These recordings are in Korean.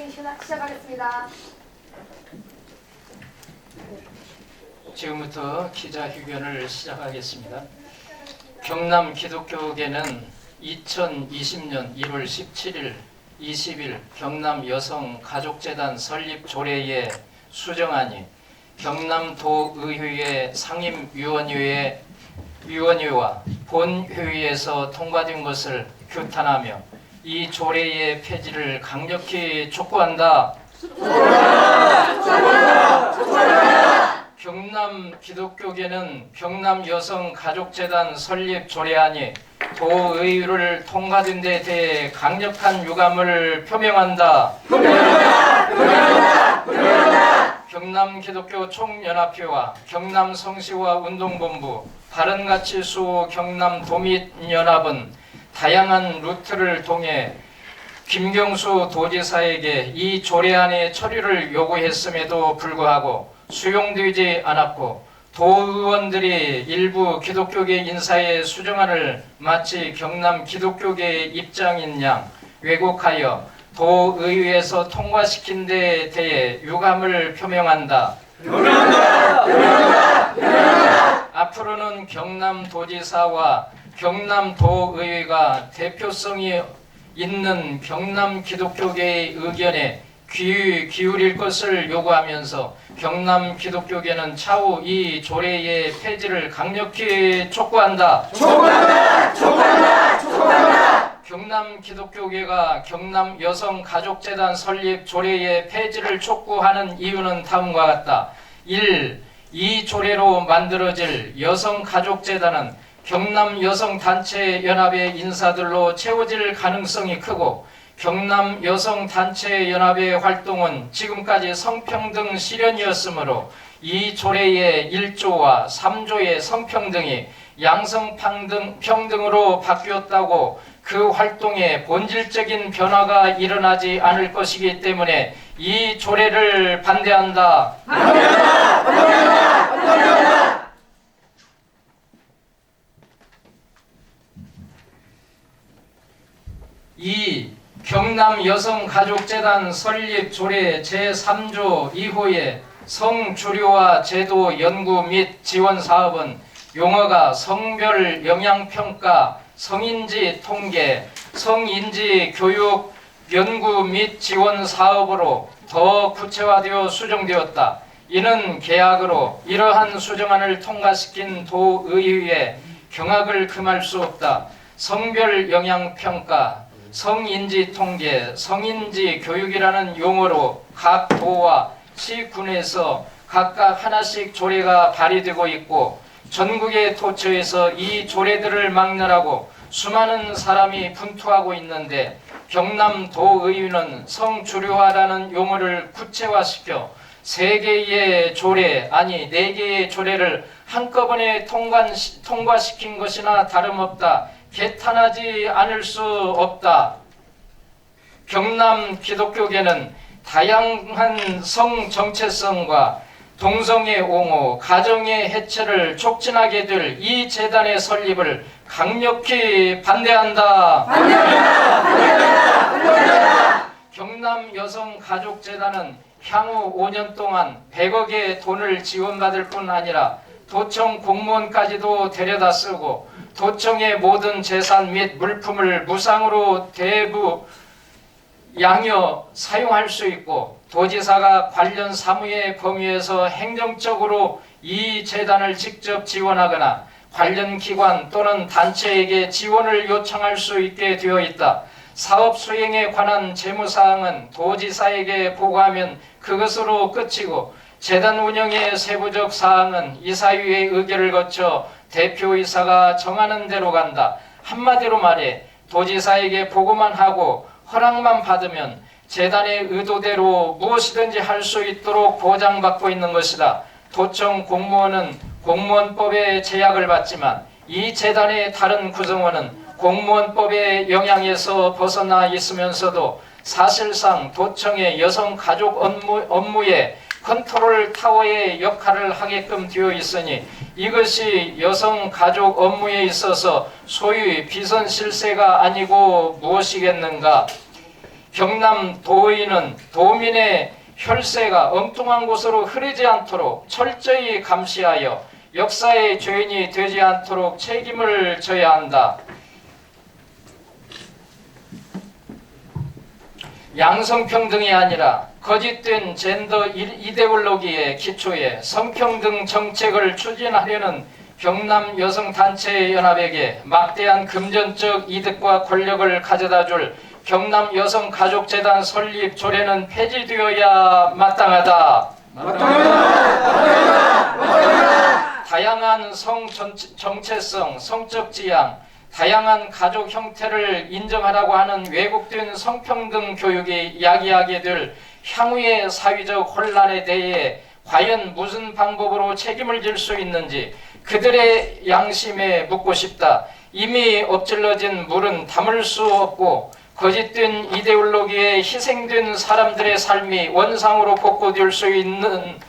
시작하겠습니다. 지금부터 기자회견을 시작하겠습니다. 경남 기독교계는 2020년 1월 17일, 20일 경남 여성가족재단 설립 조례에 수정안이 경남도의회 상임위원회와 본회의에서 통과된 것을 규탄하며 이 조례의 폐지를 강력히 촉구한다. 경남 기독교계는 경남 여성가족재단 설립 조례안이 도의회를 통과된 데 대해 강력한 유감을 표명한다. 경남 기독교 총연합회와 경남 성시와 운동본부, 바른가치수호 경남 도민연합은 다양한 루트를 통해 김경수 도지사에게 이 조례안의 처리를 요구했음에도 불구하고 수용되지 않았고, 도의원들이 일부 기독교계 인사의 수정안을 마치 경남 기독교계의 입장인 양 왜곡하여 도의회에서 통과시킨 데 대해 유감을 표명한다. 앞으로는 경남도지사와 경남도의회가 대표성이 있는 경남 기독교계의 의견에 귀 기울일 것을 요구하면서 경남 기독교계는 차후 이 조례의 폐지를 강력히 촉구한다. 경남 기독교계가 경남 여성가족재단 설립 조례의 폐지를 촉구하는 이유는 다음과 같다. 1. 이 조례로 만들어질 여성가족재단은 경남 여성단체연합의 인사들로 채워질 가능성이 크고, 경남 여성단체연합의 활동은 지금까지 성평등 실현이었으므로 이 조례의 1조와 3조의 성평등이 양성평등으로 바뀌었다고 그 활동에 본질적인 변화가 일어나지 않을 것이기 때문에 이 조례를 반대한다. 이 경남 여성가족재단 설립 조례 제3조 2호의 성주류화 제도 연구 및 지원 사업은 용어가 성별 영향평가, 성인지 통계, 성인지 교육 연구 및 지원 사업으로 더 구체화되어 수정되었다. 이는 계약으로 이러한 수정안을 통과시킨 도의회에 경악을 금할 수 없다. 성별 영향평가, 성인지 통계, 성인지 교육이라는 용어로 각 도와 시군에서 각각 하나씩 조례가 발의되고 있고, 전국의 도처에서 이 조례들을 막느라고 수많은 사람이 분투하고 있는데, 경남도의회는 성주류화라는 용어를 구체화시켜 3개의 조례, 아니 4개의 조례를 한꺼번에 통과시킨 것이나 다름없다. 개탄하지 않을 수 없다. 경남 기독교계는 다양한 성 정체성과 동성애 옹호, 가정의 해체를 촉진하게 될 이 재단의 설립을 강력히 반대한다. 경남 여성가족재단은 향후 5년 동안 100억의 돈을 지원받을 뿐 아니라 도청 공무원까지도 데려다 쓰고, 도청의 모든 재산 및 물품을 무상으로 대부 양여 사용할 수 있고, 도지사가 관련 사무의 범위에서 행정적으로 이 재단을 직접 지원하거나 관련 기관 또는 단체에게 지원을 요청할 수 있게 되어 있다. 사업 수행에 관한 재무사항은 도지사에게 보고하면 그것으로 끝이고, 재단 운영의 세부적 사항은 이사위의 의결을 거쳐 대표이사가 정하는 대로 간다. 한마디로 말해 도지사에게 보고만 하고 허락만 받으면 재단의 의도대로 무엇이든지 할 수 있도록 보장받고 있는 것이다. 도청 공무원은 공무원법의 제약을 받지만 이 재단의 다른 구성원은 공무원법의 영향에서 벗어나 있으면서도 사실상 도청의 여성가족 업무에 컨트롤 타워의 역할을 하게끔 되어 있으니, 이것이 여성가족 업무에 있어서 소위 비선실세가 아니고 무엇이겠는가. 경남 도의는 도민의 혈세가 엉뚱한 곳으로 흐르지 않도록 철저히 감시하여 역사의 죄인이 되지 않도록 책임을 져야 한다. 양성평등이 아니라 거짓된 젠더 이데올로기의 기초에 성평등 정책을 추진하려는 경남 여성단체연합에게 막대한 금전적 이득과 권력을 가져다줄 경남 여성가족재단 설립 조례는 폐지되어야 마땅하다. 다양한 성 정체성, 성적 지향, 다양한 가족 형태를 인정하라고 하는 왜곡된 성평등 교육이 야기하게 될 향후의 사회적 혼란에 대해 과연 무슨 방법으로 책임을 질 수 있는지 그들의 양심에 묻고 싶다. 이미 엎질러진 물은 담을 수 없고 거짓된 이데올로기에 희생된 사람들의 삶이 원상으로 복구될 수는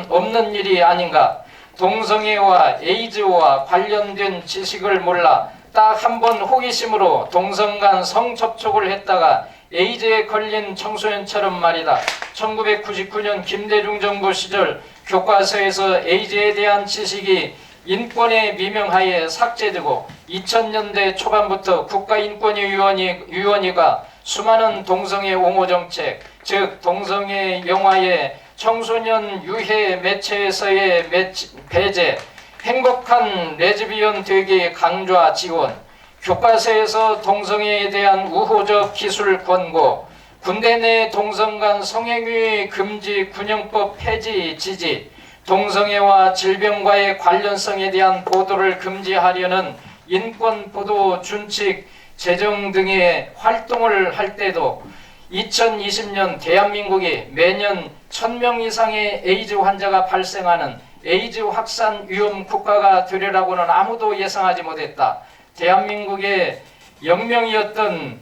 없는 일이 아닌가. 동성애와 에이즈와 관련된 지식을 몰라 딱 한 번 호기심으로 동성 간 성접촉을 했다가 에이즈에 걸린 청소년처럼 말이다. 1999년 김대중 정부 시절 교과서에서 에이즈에 대한 지식이 인권의 미명하에 삭제되고 2000년대 초반부터 국가인권위원회가 수많은 동성애 옹호 정책, 즉 동성애 영화의 청소년 유해 매체에서의 배제, 행복한 레즈비언 되기 강좌 지원, 교과서에서 동성애에 대한 우호적 기술 권고, 군대 내 동성 간 성행위 금지 군형법 폐지 지지, 동성애와 질병과의 관련성에 대한 보도를 금지하려는 인권보도 준칙 제정 등의 활동을 할 때도 2020년 대한민국이 매년 1000명 이상의 에이즈 환자가 발생하는 에이즈 확산 위험 국가가 되리라고는 아무도 예상하지 못했다. 대한민국의 0명이었던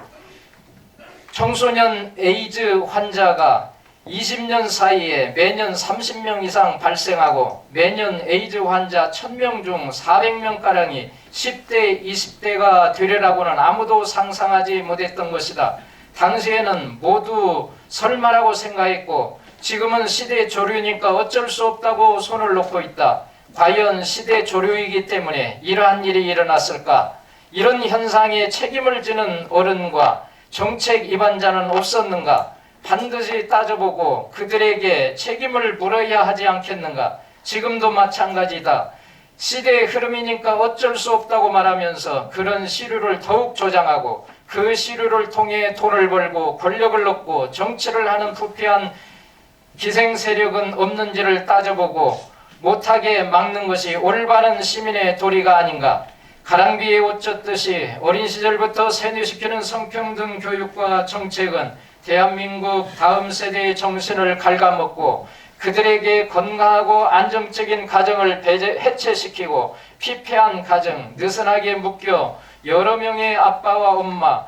청소년 에이즈 환자가 20년 사이에 매년 30명 이상 발생하고 매년 에이즈 환자 1000명 중 400명가량이 10대, 20대가 되리라고는 아무도 상상하지 못했던 것이다. 당시에는 모두 설마라고 생각했고 지금은 시대 조류니까 어쩔 수 없다고 손을 놓고 있다. 과연 시대 조류이기 때문에 이러한 일이 일어났을까? 이런 현상에 책임을 지는 어른과 정책 위반자는 없었는가? 반드시 따져보고 그들에게 책임을 물어야 하지 않겠는가? 지금도 마찬가지다. 시대의 흐름이니까 어쩔 수 없다고 말하면서 그런 시류를 더욱 조장하고 그 시류를 통해 돈을 벌고 권력을 얻고 정치를 하는 부패한 기생세력은 없는지를 따져보고 못하게 막는 것이 올바른 시민의 도리가 아닌가. 가랑비에 옷 젖듯이 어린 시절부터 세뇌시키는 성평등 교육과 정책은 대한민국 다음 세대의 정신을 갉아먹고 그들에게 건강하고 안정적인 가정을 해체시키고 피폐한 가정, 느슨하게 묶여 여러 명의 아빠와 엄마,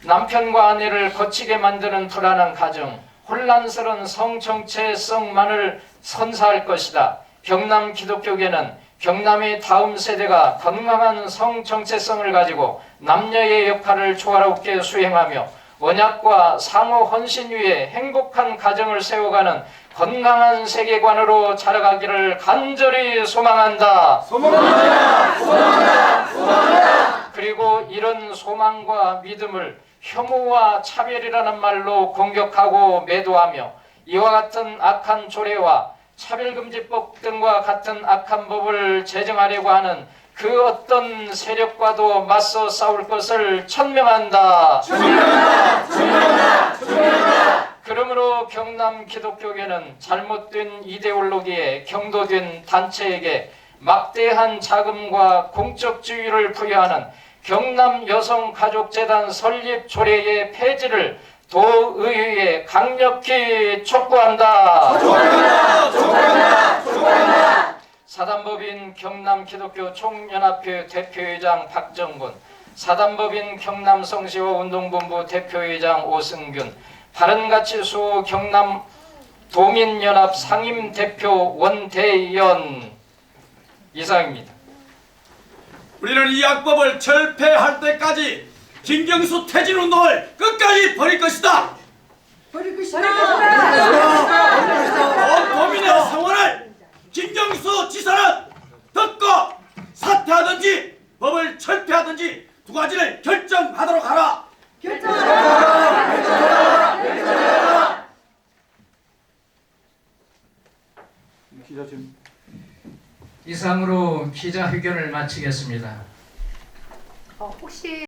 남편과 아내를 거치게 만드는 불안한 가정, 혼란스러운 성정체성만을 선사할 것이다. 경남 기독교계는 경남의 다음 세대가 건강한 성정체성을 가지고 남녀의 역할을 조화롭게 수행하며 언약과 상호 헌신 위에 행복한 가정을 세워가는 건강한 세계관으로 자라가기를 간절히 소망한다. 소망한다. 소망한다. 소망한다. 그리고 이런 소망과 믿음을 혐오와 차별이라는 말로 공격하고 매도하며 이와 같은 악한 조례와 차별금지법 등과 같은 악한 법을 제정하려고 하는 그 어떤 세력과도 맞서 싸울 것을 천명한다. 그러므로 경남 기독교계는 잘못된 이데올로기에 경도된 단체에게 막대한 자금과 공적 지위를 부여하는 경남 여성가족재단 설립 조례의 폐지를 도의회에 강력히 촉구한다. 촉구한다. 사단법인 경남 기독교 총연합회 대표회장 박정군, 사단법인 경남 성시호 운동본부 대표회장 오승균, 바른가치수호 경남 도민연합 상임대표 원대연 이상입니다. 우리는 이 악법을 철폐할 때까지 김경수 퇴진운동을 끝까지 반드시 버릴 것이다. 버릴 것이다. 범인의 상황을 김경수 지사는 듣고 사퇴하든지 법을 철폐하든지 두 가지를 결정하도록 하라. 이상으로 기자회견을 마치겠습니다. 혹시